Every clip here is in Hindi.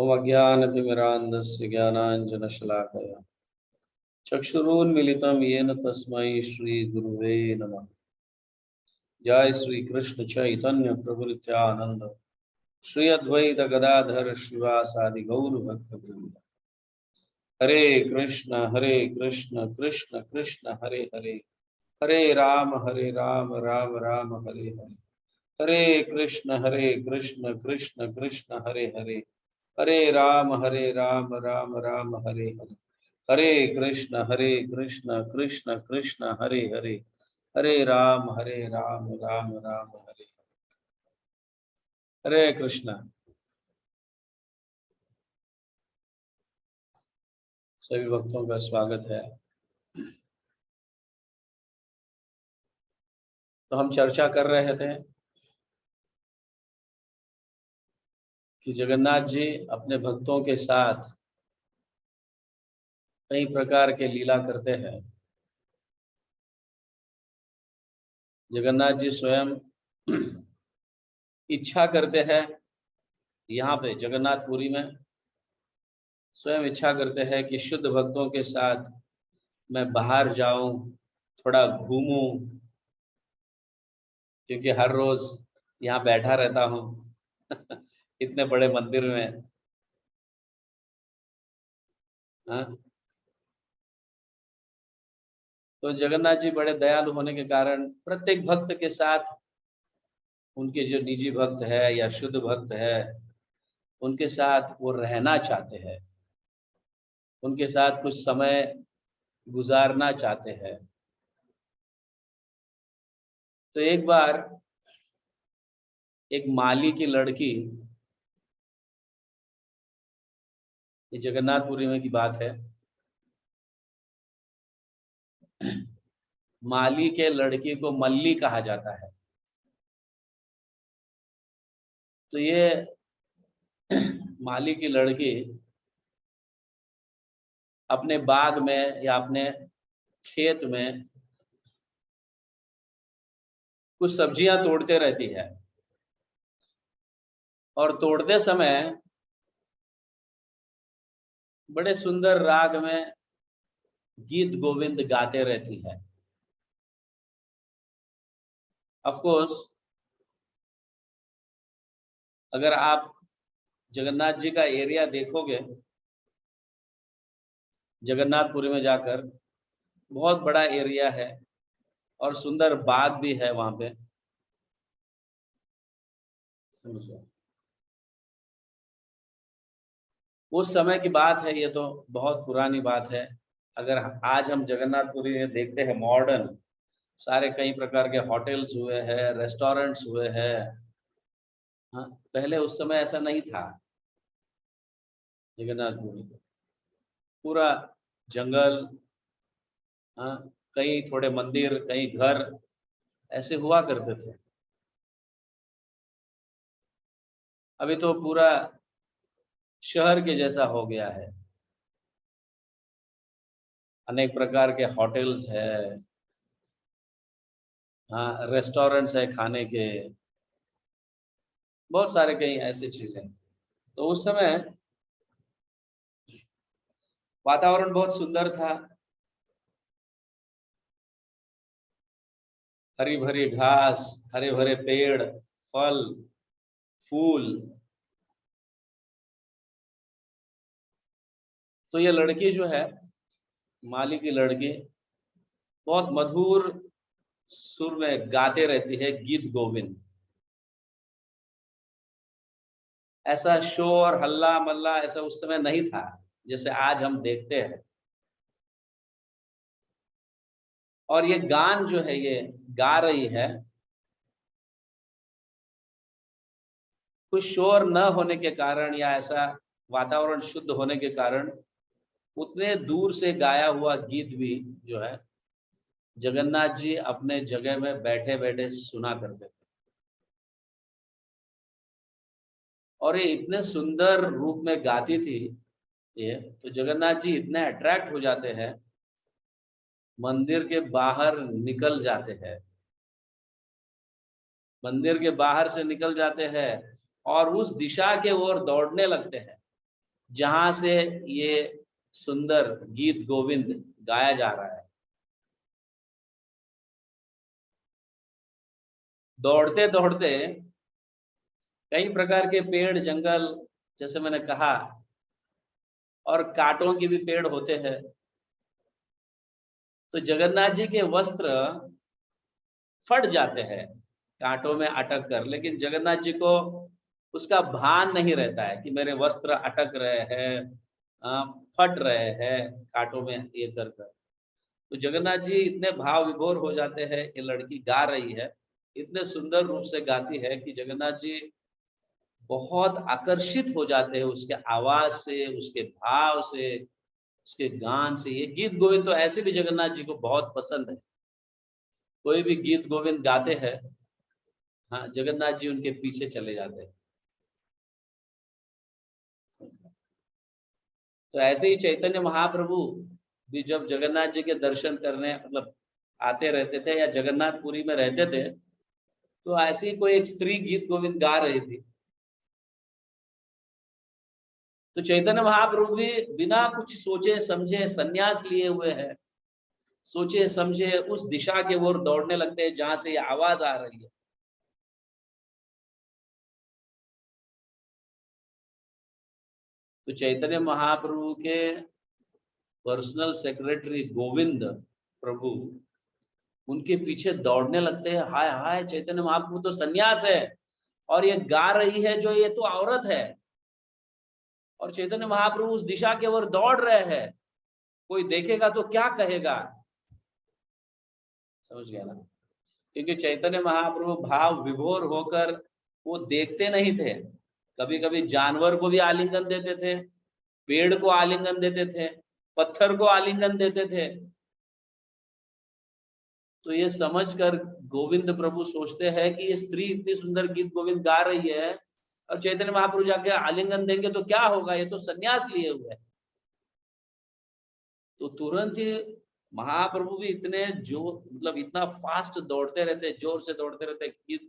ओम अज्ञानतिमिरान्धस्य ज्ञानाञ्जनशलाकया चक्षुरुन्मीलितं येन तस्मै श्रीगुरुवे नमः। जय श्री कृष्ण चैतन्य प्रभु नित्यानंद श्री अद्वैत गदाधर श्रीवासादि गौर भक्त वृंद। हरे कृष्ण कृष्ण कृष्ण हरे हरे, हरे राम राम राम हरे हरे। हरे कृष्ण कृष्ण कृष्ण हरे हरे, हरे राम राम राम हरे हरे। हरे कृष्ण कृष्ण कृष्ण हरे हरे, हरे राम राम राम हरे। हरे कृष्ण। सभी भक्तों का स्वागत है। तो हम चर्चा कर रहे थे कि जगन्नाथ जी अपने भक्तों के साथ कई प्रकार के लीला करते हैं। जगन्नाथ जी स्वयं इच्छा करते हैं, यहाँ पे जगन्नाथपुरी में स्वयं इच्छा करते हैं कि शुद्ध भक्तों के साथ मैं बाहर जाऊं, थोड़ा घूमूं, क्योंकि हर रोज यहाँ बैठा रहता हूँ इतने बड़े मंदिर में। हाँ? तो जगन्नाथ जी बड़े दयालु होने के कारण प्रत्येक भक्त के साथ, उनके जो निजी भक्त है या शुद्ध भक्त है, उनके साथ वो रहना चाहते हैं, उनके साथ कुछ समय गुजारना चाहते हैं। तो एक बार एक माली की लड़की, ये जगन्नाथपुरी में की बात है, माली के लड़की को मल्ली कहा जाता है। तो ये माली की लड़की अपने बाग में या अपने खेत में कुछ सब्जियां तोड़ते रहती है, और तोड़ते समय बड़े सुंदर राग में गीत गोविंद गाते रहती है। ऑफ कोर्स अगर आप जगन्नाथ जी का एरिया देखोगे जगन्नाथपुरी में जाकर, बहुत बड़ा एरिया है और सुंदर बाग भी है वहां पे, समझो। उस समय की बात है, ये तो बहुत पुरानी बात है। अगर आज हम जगन्नाथपुरी में देखते हैं मॉडर्न सारे कई प्रकार के होटल्स हुए हैं, रेस्टोरेंट्स हुए हैं। हाँ, पहले उस समय ऐसा नहीं था। जगन्नाथपुरी पूरा जंगल, हाँ, कई थोड़े मंदिर, कई घर ऐसे हुआ करते थे। अभी तो पूरा शहर के जैसा हो गया है। अनेक प्रकार के होटल्स है, हाँ, रेस्टोरेंट्स है खाने के, बहुत सारे कई ऐसी चीजें। तो उस समय वातावरण बहुत सुंदर था, हरी भरी घास, हरे भरे पेड़, फल, फूल। तो ये लड़की जो है, माली की लड़की, बहुत मधुर सुर में गाते रहती है गीत गोविंद। ऐसा शोर हल्ला मल्ला ऐसा उस समय नहीं था जैसे आज हम देखते हैं। और ये गान जो है ये गा रही है, कुछ शोर न होने के कारण या ऐसा वातावरण शुद्ध होने के कारण उतने दूर से गाया हुआ गीत भी जो है जगन्नाथ जी अपने जगह में बैठे बैठे सुना करते थे। और ये इतने सुंदर रूप में गाती थी ये, तो जगन्नाथ जी इतने अट्रैक्ट हो जाते हैं, मंदिर के बाहर निकल जाते हैं, मंदिर के बाहर से निकल जाते हैं और उस दिशा के ओर दौड़ने लगते हैं। जहां से ये सुंदर गीत गोविंद गाया जा रहा है। दौड़ते दौड़ते कई प्रकार के पेड़ जंगल, जैसे मैंने कहा, और कांटों के भी पेड़ होते हैं। तो जगन्नाथ जी के वस्त्र फट जाते हैं कांटों में अटक कर, लेकिन जगन्नाथ जी को उसका भान नहीं रहता है कि मेरे वस्त्र अटक रहे हैं, फट रहे हैं कांटों में ये कर कर। तो जगन्नाथ जी इतने भाव विभोर हो जाते हैं। ये लड़की गा रही है, इतने सुंदर रूप से गाती है कि जगन्नाथ जी बहुत आकर्षित हो जाते हैं उसके आवाज से, उसके भाव से, उसके गान से। ये गीत गोविंद तो ऐसे भी जगन्नाथ जी को बहुत पसंद है। कोई भी गीत गोविंद गाते हैं, हाँ, जगन्नाथ जी उनके पीछे चले जाते हैं। तो ऐसे ही चैतन्य महाप्रभु भी जब जगन्नाथ जी के दर्शन करने मतलब आते रहते थे या जगन्नाथपुरी में रहते थे, तो ऐसे ही कोई एक स्त्री गीत गोविंद गा रही थी। तो चैतन्य महाप्रभु भी बिना कुछ सोचे समझे संन्यास लिए हुए हैं, सोचे समझे उस दिशा के ओर दौड़ने लगते हैं जहां से ये आवाज आ रही है। तो चैतन्य महाप्रभु के पर्सनल सेक्रेटरी गोविंद प्रभु उनके पीछे दौड़ने लगते हैं। हाय हाय, चैतन्य महाप्रभु तो सन्यास है और ये गा रही है जो, ये तो औरत है, और चैतन्य महाप्रभु उस दिशा की ओर दौड़ रहे हैं, कोई देखेगा तो क्या कहेगा। समझ गया ना? क्योंकि चैतन्य महाप्रभु भाव विभोर होकर वो देखते नहीं थे। कभी कभी जानवर को भी आलिंगन देते थे, पेड़ को आलिंगन देते थे, पत्थर को आलिंगन देते थे। तो ये समझकर गोविंद प्रभु सोचते हैं कि ये स्त्री इतनी सुंदर गीत गोविंद गा रही है और चैतन्य महाप्रभु जाके आलिंगन देंगे तो क्या होगा, ये तो सन्यास लिए हुए है। तो तुरंत ही महाप्रभु भी इतने जोर मतलब इतना फास्ट दौड़ते रहते, जोर से दौड़ते रहते कि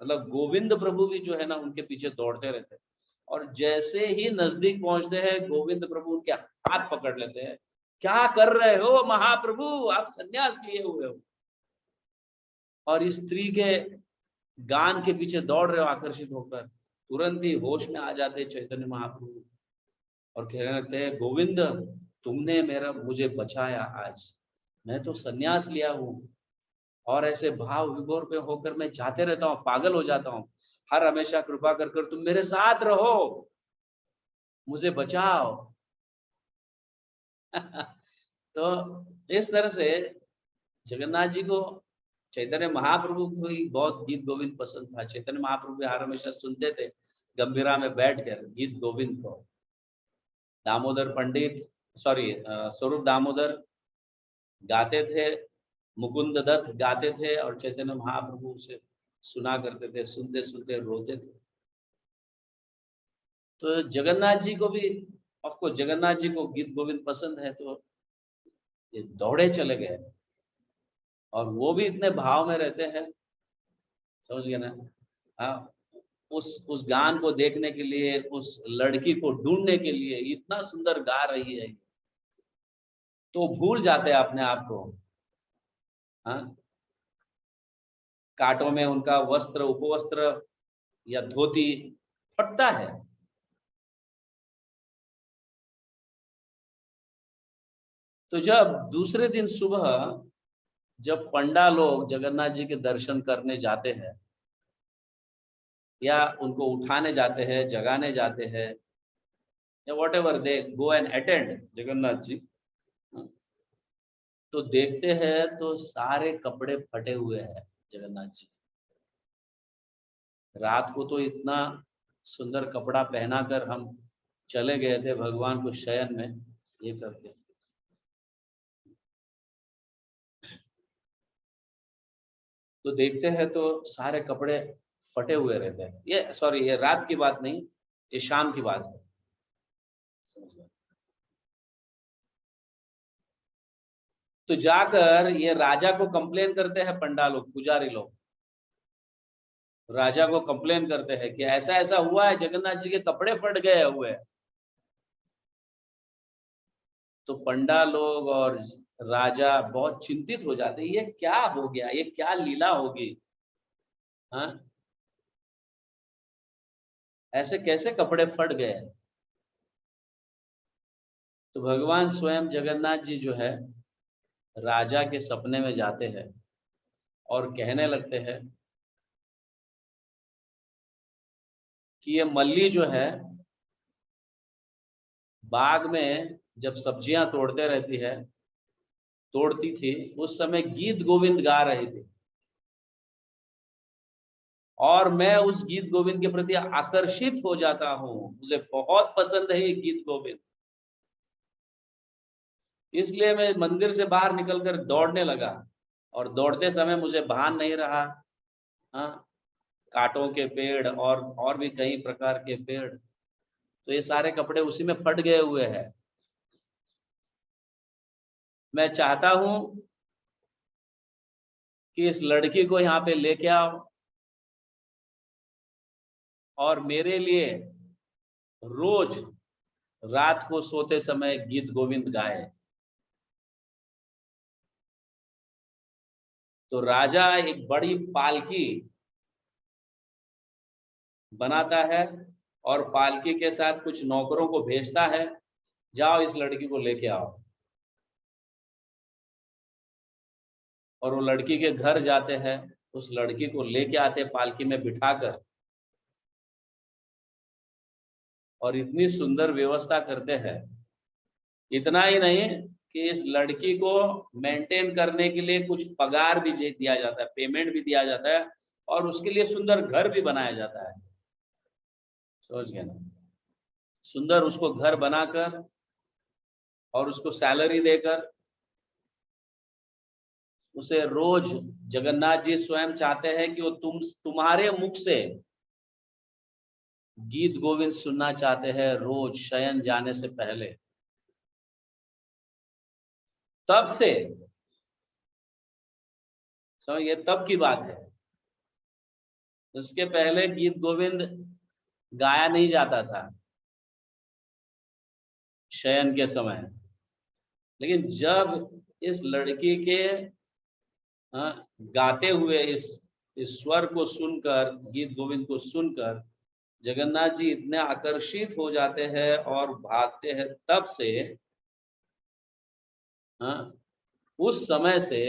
मतलब गोविंद प्रभु भी जो है ना उनके पीछे दौड़ते रहते। और जैसे ही नजदीक पहुंचते हैं, गोविंद प्रभु उनके हाथ पकड़ लेते हैं। क्या कर रहे हो महाप्रभु, आप सन्यास लिए हुए हो और इस स्त्री के गान के पीछे दौड़ रहे हो आकर्षित होकर। तुरंत ही होश में आ जाते चैतन्य महाप्रभु और कहने लगते हैं, गोविंद तुमने मेरा मुझे बचाया, आज मैं तो सन्यास लिया हूँ और ऐसे भाव विभोर पे होकर मैं जाते रहता हूँ, पागल हो जाता हूँ। हर हमेशा कृपा कर कर तुम मेरे साथ रहो, मुझे बचाओ। तो इस तरह से जगन्नाथ जी को चैतन्य महाप्रभु को ही बहुत गीत गोविंद पसंद था। चैतन्य महाप्रभु भी हर हमेशा सुनते थे गंभीरा में बैठकर गीत गोविंद को। दामोदर पंडित स्वरूप दामोदर गाते थे, मुकुंद दत्त गाते थे और चैतन्य महाप्रभु उसे सुना करते थे, सुनते सुनते रोते थे। तो जगन्नाथ जी को भी ऑफकोर्स जगन्नाथ जी को गीत गोविंद पसंद है, तो ये दौड़े चले गए और वो भी इतने भाव में रहते हैं। समझ गए ना? हाँ, उस गान को देखने के लिए, उस लड़की को ढूंढने के लिए, इतना सुंदर गा रही है तो भूल जाते हैं अपने आप को। हाँ, कांटों में उनका वस्त्र, उपवस्त्र या धोती फटता है। तो जब दूसरे दिन सुबह जब पंडा लोग जगन्नाथ जी के दर्शन करने जाते हैं या उनको उठाने जाते हैं, जगाने जाते हैं, या whatever they go and attend Jagannath ji, तो देखते हैं तो सारे कपड़े फटे हुए हैं जगन्नाथ जी। रात को तो इतना सुंदर कपड़ा पहना कर हम चले गए थे भगवान को शयन में ये करके। तो देखते हैं तो सारे कपड़े फटे हुए रहते हैं। ये रात की बात नहीं, ये शाम की बात है। समझ गए? तो जाकर ये राजा को कंप्लेन करते हैं, पंडा लोग, पुजारी लोग राजा को कंप्लेन करते हैं कि ऐसा ऐसा हुआ है, जगन्नाथ जी के कपड़े फट गए हुए हैं। तो पंडा लोग और राजा बहुत चिंतित हो जाते, ये क्या हो गया, ये क्या लीला होगी, हाँ, ऐसे कैसे कपड़े फट गए। तो भगवान स्वयं जगन्नाथ जी जो है राजा के सपने में जाते हैं और कहने लगते हैं कि ये मल्ली जो है बाग में जब सब्जियां तोड़ती थी, उस समय गीत गोविंद गा रही थी और मैं उस गीत गोविंद के प्रति आकर्षित हो जाता हूँ, मुझे बहुत पसंद है ये गीत गोविंद, इसलिए मैं मंदिर से बाहर निकलकर दौड़ने लगा और दौड़ते समय मुझे भान नहीं रहा, हाँ, कांटों के पेड़ और भी कई प्रकार के पेड़, तो ये सारे कपड़े उसी में फट गए हुए हैं। मैं चाहता हूं कि इस लड़की को यहाँ पे लेके आओ और मेरे लिए रोज रात को सोते समय गीत गोविंद गाए। तो राजा एक बड़ी पालकी बनाता है और पालकी के साथ कुछ नौकरों को भेजता है, जाओ इस लड़की को लेके आओ। और वो लड़की के घर जाते हैं, उस लड़की को लेके आते पालकी में बिठाकर और इतनी सुंदर व्यवस्था करते हैं। इतना ही नहीं कि इस लड़की को मेंटेन करने के लिए कुछ पगार भी दिया जाता है, पेमेंट भी दिया जाता है और उसके लिए सुंदर घर भी बनाया जाता है। समझ गए ना, सुंदर उसको घर बनाकर और उसको सैलरी देकर उसे रोज, जगन्नाथ जी स्वयं चाहते हैं कि वो तुम्हारे मुख से गीत गोविंद सुनना चाहते हैं रोज शयन जाने से पहले। तब से समझ, ये तब की बात है, उसके पहले गीत गोविंद गाया नहीं जाता था शयन के समय। लेकिन जब इस लड़की के गाते हुए इस स्वर को सुनकर, गीत गोविंद को सुनकर जगन्नाथ जी इतने आकर्षित हो जाते हैं और भागते हैं, तब से उस समय से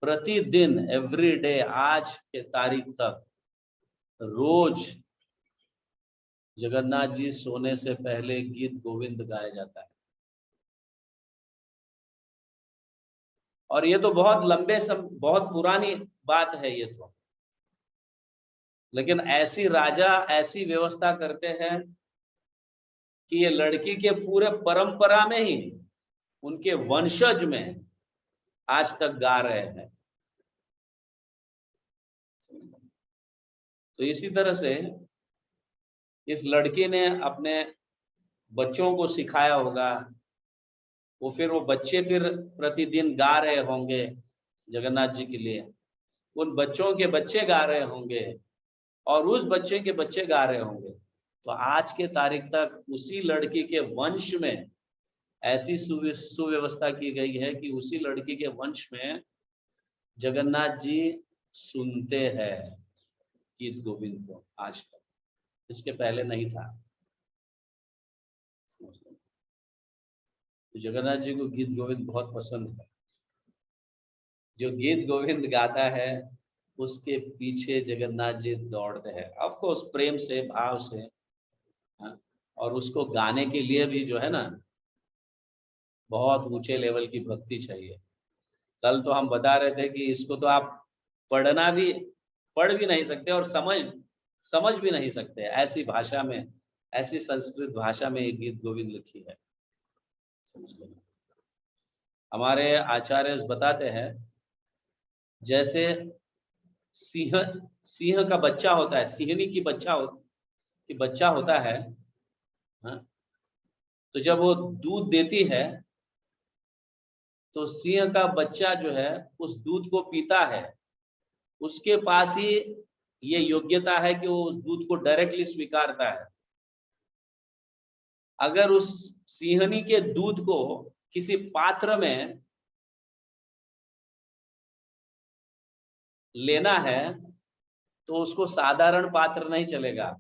प्रतिदिन एवरी डे आज के तारीख तक रोज जगन्नाथ जी सोने से पहले गीत गोविंद गाया जाता है। और ये तो बहुत बहुत पुरानी बात है ये तो, लेकिन ऐसी राजा ऐसी व्यवस्था करते हैं कि ये लड़की के पूरे परंपरा में ही उनके वंशज में आज तक गा रहे हैं। तो इसी तरह से इस लड़की ने अपने बच्चों को सिखाया होगा, वो बच्चे फिर प्रतिदिन गा रहे होंगे जगन्नाथ जी के लिए, उन बच्चों के बच्चे गा रहे होंगे और उस बच्चे के बच्चे गा रहे होंगे। तो आज के तारीख तक उसी लड़की के वंश में ऐसी सुव्यवस्था की गई है कि उसी लड़की के वंश में जगन्नाथ जी सुनते हैं गीत गोविंद को आज तक, इसके पहले नहीं था। तो जगन्नाथ जी को गीत गोविंद बहुत पसंद है। जो गीत गोविंद गाता है उसके पीछे जगन्नाथ जी दौड़ते हैं, ऑफ कोर्स प्रेम से, भाव से, हाँ? और उसको गाने के लिए भी जो है ना बहुत ऊंचे लेवल की भक्ति चाहिए। कल तो हम बता रहे थे कि इसको तो आप पढ़ भी नहीं सकते और समझ भी नहीं सकते, ऐसी भाषा में, ऐसी संस्कृत भाषा में ये गीत गोविंद लिखी है। समझ लो, हमारे आचार्य बताते हैं जैसे सिंह सिंह का बच्चा होता है, सिंहनी की बच्चा होता है, हाँ? तो जब वो दूध देती है तो सिंह का बच्चा जो है उस दूध को पीता है, उसके पास ही ये योग्यता है कि वो उस दूध को डायरेक्टली स्वीकारता है। अगर उस सिंहनी के दूध को किसी पात्र में लेना है तो उसको साधारण पात्र नहीं चलेगा,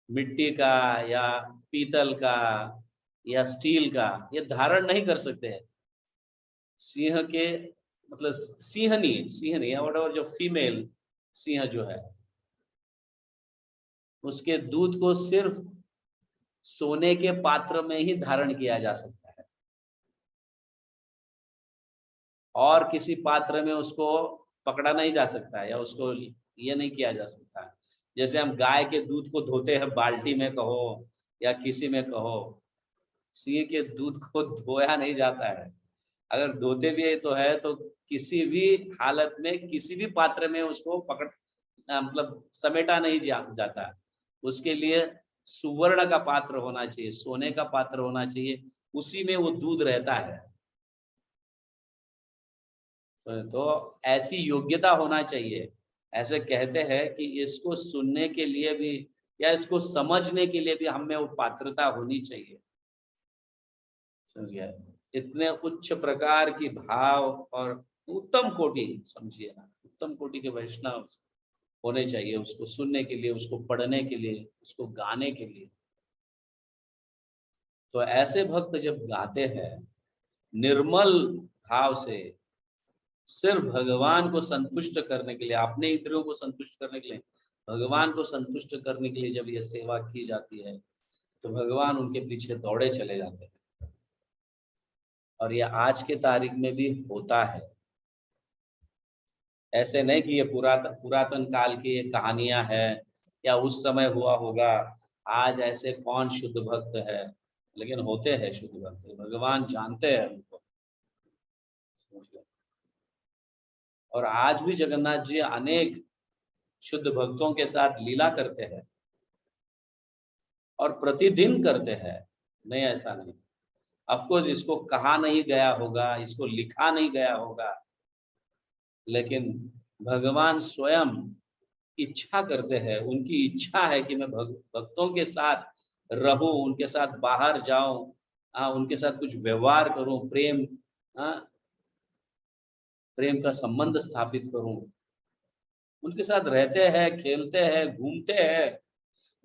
मिट्टी का या पीतल का या स्टील का, ये धारण नहीं कर सकते हैं। सिंह के मतलब सिंहनी सिंहनी या व्हाटएवर, जो फीमेल सिंह जो है, उसके दूध को सिर्फ सोने के पात्र में ही धारण किया जा सकता है, और किसी पात्र में उसको पकड़ा नहीं जा सकता है या उसको ये नहीं किया जा सकता है। जैसे हम गाय के दूध को धोते हैं बाल्टी में कहो या किसी में कहो, सिंह के दूध को धोया नहीं जाता है। अगर धोते भी तो है तो किसी भी हालत में किसी भी पात्र में उसको पकड़ मतलब समेटा नहीं जाता। उसके लिए सुवर्ण का पात्र होना चाहिए, सोने का पात्र होना चाहिए, उसी में वो दूध रहता है। तो ऐसी योग्यता होना चाहिए। ऐसे कहते हैं कि इसको सुनने के लिए भी या इसको समझने के लिए भी हमें वो पात्रता होनी चाहिए। समझिए, इतने उच्च प्रकार की भाव और उत्तम कोटि, समझिए ना, उत्तम कोटि के वैष्णव होने चाहिए उसको सुनने के लिए, उसको पढ़ने के लिए, उसको गाने के लिए। तो ऐसे भक्त जब गाते हैं निर्मल भाव से, सिर्फ भगवान को संतुष्ट करने के लिए, अपने इंद्रियों को संतुष्ट करने के लिए, भगवान को संतुष्ट करने के लिए जब ये सेवा की जाती है तो भगवान उनके पीछे दौड़े चले जाते हैं। और ये आज के तारीख में भी होता है। ऐसे नहीं कि ये पुरातन काल की ये कहानियां हैं या उस समय हुआ होगा। आज ऐसे कौन शुद्ध भक्त है, लेकिन होते हैं शुद्ध भक्त, भगवान जानते हैं उनको। और आज भी जगन्नाथ जी अनेक शुद्ध भक्तों के साथ लीला करते हैं और प्रतिदिन करते हैं। नहीं ऐसा नहीं, ऑफकोर्स इसको कहा नहीं गया होगा, इसको लिखा नहीं गया होगा, लेकिन भगवान स्वयं इच्छा करते हैं। उनकी इच्छा है कि मैं भक्तों के साथ रहूं, उनके साथ बाहर जाऊं, उनके साथ कुछ व्यवहार करूं, प्रेम प्रेम का संबंध स्थापित करूं। उनके साथ रहते हैं, खेलते हैं, घूमते हैं,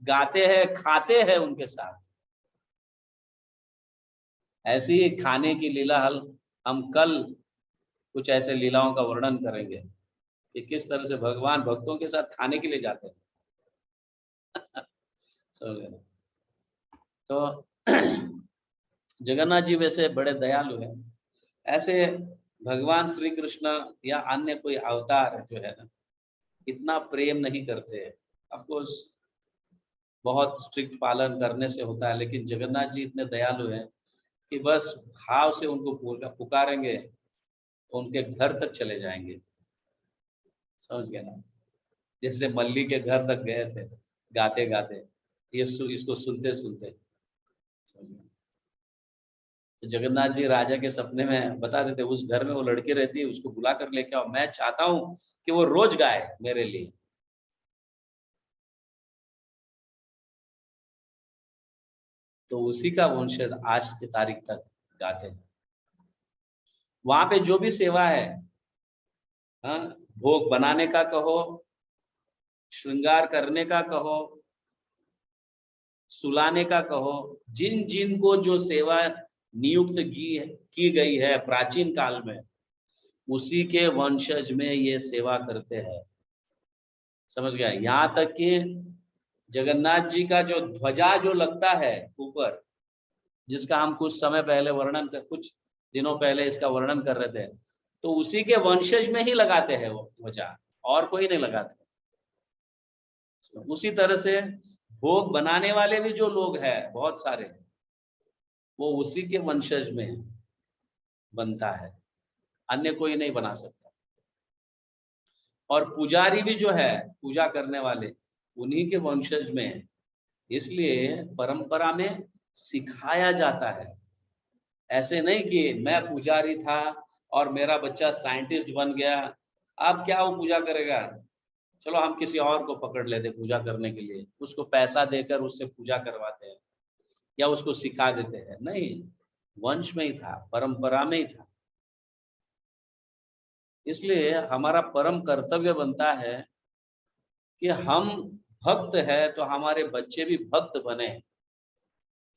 गाते हैं, खाते हैं उनके साथ। ऐसी ही खाने की लीला हम कल कुछ ऐसे लीलाओं का वर्णन करेंगे कि किस तरह से भगवान भक्तों के साथ खाने के लिए जाते हैं। समझ गए? तो जगन्नाथ जी वैसे बड़े दयालु हैं। ऐसे भगवान श्री कृष्ण या अन्य कोई अवतार जो है ना, इतना प्रेम नहीं करते हैं। ऑफ कोर्स बहुत स्ट्रिक्ट पालन करने से होता है, लेकिन जगन्नाथ जी इतने दयालु हैं कि बस भाव से उनको पुकारेंगे तो उनके घर तक चले जाएंगे। समझ गए ना? जैसे मल्ली के घर तक गए थे गाते गाते, ये इसको सुनते सुनते। तो जगन्नाथ जी राजा के सपने में बता देते, उस घर में वो लड़की रहती है, उसको बुला कर लेके आओ, मैं चाहता हूँ कि वो रोज गाए मेरे लिए। तो उसी का वंशज आज की तारीख तक गाते हैं। वहां पे जो भी सेवा है, हाँ, भोग बनाने का कहो, श्रृंगार करने का कहो, सुलाने का कहो, जिन जिन को जो सेवा नियुक्त की गई है प्राचीन काल में, उसी के वंशज में ये सेवा करते हैं। समझ गया? यहाँ तक कि जगन्नाथ जी का जो ध्वजा जो लगता है ऊपर, जिसका हम कुछ समय पहले कुछ दिनों पहले इसका वर्णन कर रहे थे, तो उसी के वंशज में ही लगाते हैं वो ध्वजा, और कोई नहीं लगाते। उसी तरह से भोग बनाने वाले भी जो लोग हैं बहुत सारे, वो उसी के वंशज में बनता है, अन्य कोई नहीं बना सकता। और पुजारी भी जो है, पूजा करने वाले, उन्हीं के वंशज में है। इसलिए परंपरा में सिखाया जाता है। ऐसे नहीं कि मैं पुजारी था और मेरा बच्चा साइंटिस्ट बन गया, अब क्या वो पूजा करेगा, चलो हम किसी और को पकड़ लेते पूजा करने के लिए, उसको पैसा देकर उससे पूजा करवाते हैं। या उसको सिखा देते हैं, नहीं, वंश में ही था, परंपरा में ही था। इसलिए हमारा परम कर्तव्य बनता है कि हम भक्त है तो हमारे बच्चे भी भक्त बने,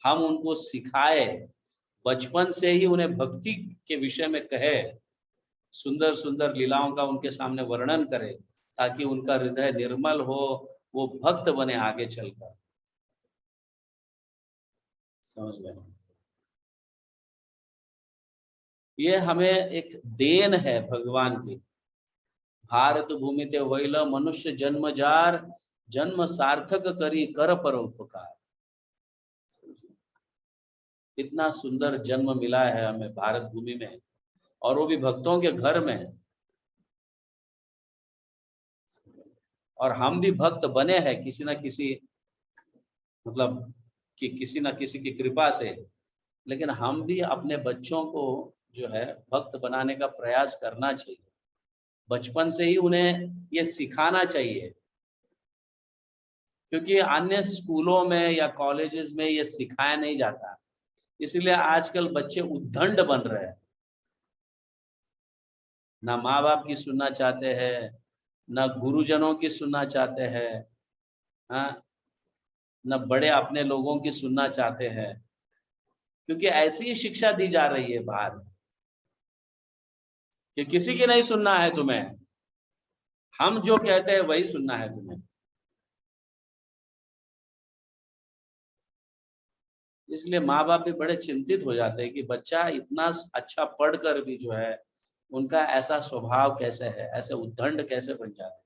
हम उनको सिखाए, बचपन से ही उन्हें भक्ति के विषय में कहे, सुंदर सुंदर लीलाओं का उनके सामने वर्णन करे, ताकि उनका हृदय निर्मल हो, वो भक्त बने आगे चलकर। समझ गए? ये हमें एक देन है भगवान की। भारत भूमि ते वैल मनुष्य जन्म जार, जन्म सार्थक करी कर परोपकार। इतना सुंदर जन्म मिला है हमें भारत भूमि में, और वो भी भक्तों के घर में। और हम भी भक्त बने हैं किसी ना किसी, मतलब कि किसी ना किसी की कृपा से। लेकिन हम भी अपने बच्चों को जो है भक्त बनाने का प्रयास करना चाहिए, बचपन से ही उन्हें ये सिखाना चाहिए, क्योंकि अन्य स्कूलों में या कॉलेजेस में ये सिखाया नहीं जाता। इसलिए आजकल बच्चे उद्दंड बन रहे हैं, ना माँ बाप की सुनना चाहते हैं, ना गुरुजनों की सुनना चाहते हैं, हाँ, न बड़े अपने लोगों की सुनना चाहते हैं, क्योंकि ऐसी ही शिक्षा दी जा रही है बाहर कि किसी की नहीं सुनना है तुम्हें, हम जो कहते हैं वही सुनना है तुम्हें। इसलिए माँ बाप भी बड़े चिंतित हो जाते हैं कि बच्चा इतना अच्छा पढ़कर भी जो है उनका ऐसा स्वभाव कैसे है, ऐसे उद्दंड कैसे बन जाते हैं।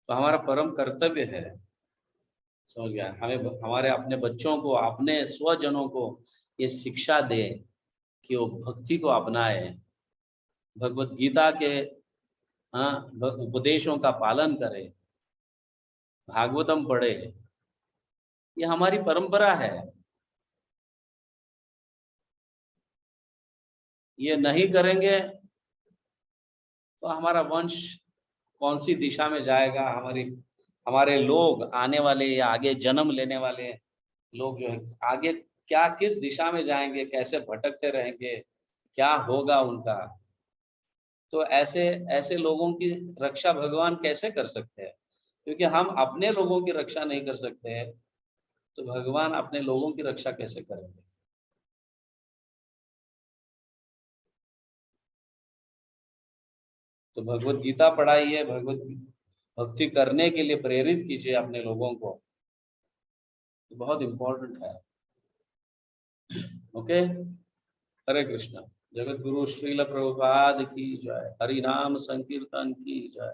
तो हमारा परम कर्तव्य है, समझ गया, हमें हमारे अपने बच्चों को, अपने स्वजनों को ये शिक्षा दे कि वो भक्ति को अपनाए, भगवत गीता के हाँ उपदेशों का पालन करे, भागवतम पढ़े। ये हमारी परंपरा है। ये नहीं करेंगे तो हमारा वंश कौन सी दिशा में जाएगा, हमारी हमारे लोग आने वाले या आगे जन्म लेने वाले लोग जो है आगे क्या किस दिशा में जाएंगे, कैसे भटकते रहेंगे, क्या होगा उनका। तो ऐसे ऐसे लोगों की रक्षा भगवान कैसे कर सकते हैं? क्योंकि हम अपने लोगों की रक्षा नहीं कर सकते हैं, तो भगवान अपने लोगों की रक्षा कैसे करेंगे? तो भगवत गीता पढ़ाइए, भगवत भक्ति करने के लिए प्रेरित कीजिए अपने लोगों को, तो बहुत इंपॉर्टेंट है। ओके, हरे कृष्णा। जगत गुरु श्रील प्रभुपाद की जय, हरि नाम संकीर्तन की जय,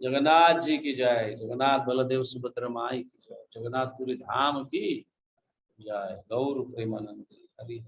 जगन्नाथ जी की जय, जगन्नाथ बलदेव सुभद्रा माई की जय, जगन्नाथपुरी धाम की जय, गौर प्रेमानंद हरि।